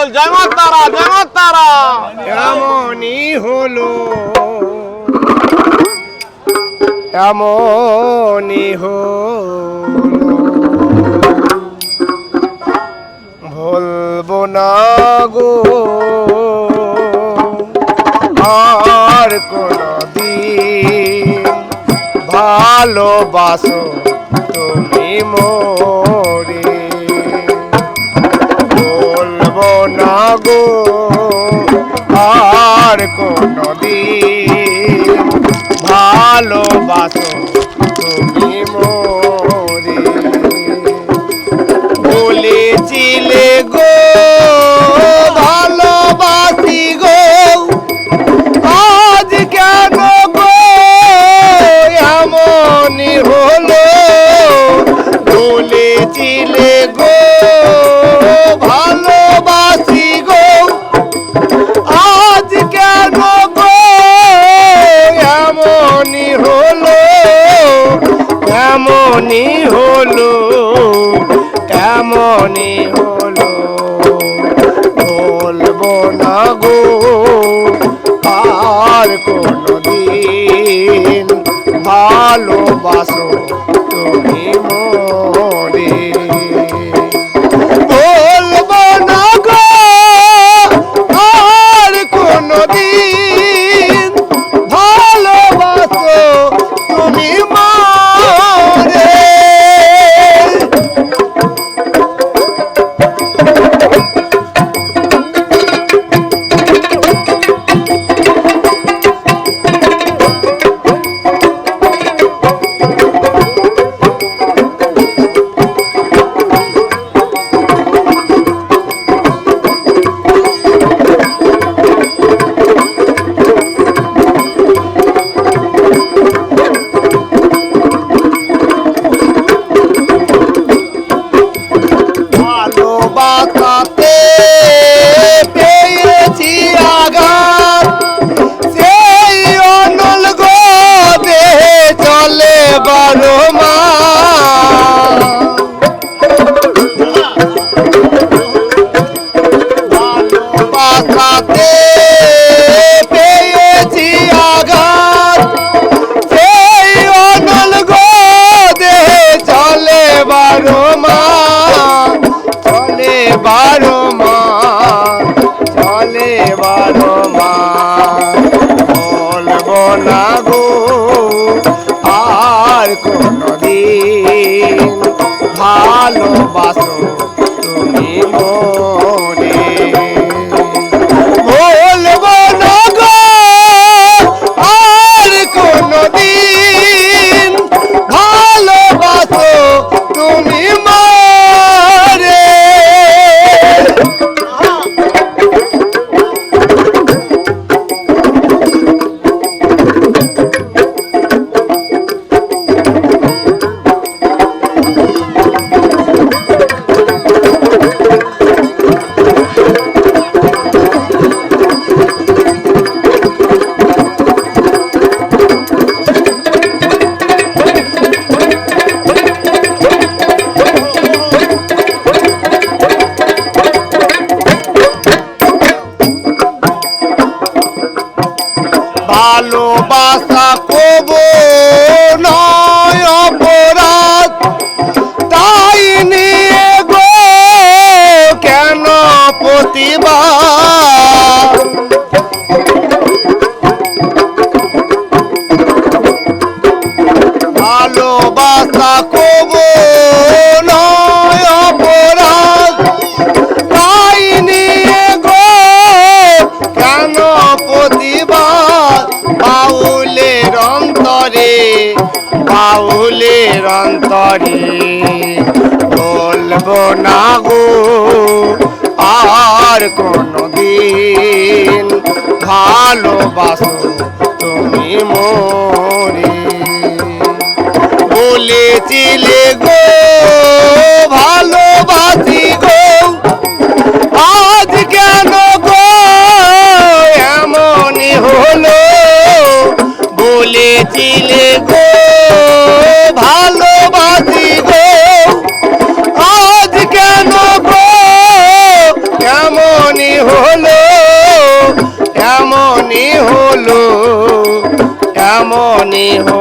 বল জয় মা তারা, জয় মা তারা। এমনই হলো, এমনই হলো, ভুলবো না গো আর কোনদিন, ভালোবাসো তুমি মোরে, ভুলবো না গো আর কোনদিন, ভালোবাসো তুমি মোরে। বলেছিলে গো ভালোবাসি গো, আজ কেন গো এমনই হলো, বলেছিলে গো ভালোবাসি গো, আজ কেন গো এমনই হলো, এমনই হলো, এমনই হলো, বলবো না গো আর কোনদিন, ভালোবাসো তুমি মোরে, বলবো না গো আর কোনদিন, ভালোবাসো তুমি মোরে। ভালোবাসাতে পেয়েছি আঘাত, সেই অনল গো দেহে চলে 12 মাস, ভালোবাসাতে পেয়েছি আঘাত, সেই অনল গো দেহে চলে 12 মাস, চলে 12 মাস, চলে 12 মাস, বলবো না গো আর কোনদিন, ভালোবাসো তুমি মোরে, বলবো না গো আর কোনদিন, ভালোবাসো তুমি মোরে। ভালোবাসা কবো নয় অপরাধ, তাই নিয়ে গো কেন প্রতিবাদ, ভালোবাসা কবো নয় অপরাধ, তাই নিয়ে গো কেন প্রতিবাদ, বাউলের অন্তরে, বাউলের অন্তরে, বলবো না গো আর কোনদিন, ভালোবাসো তুমি মোরে, বলেছিলে গো ভালোবাসি গো, আজ কেন গো এমনই হলো, বলেছিলে গো ভালোবাসি গো, আজ কেন গো এমন হো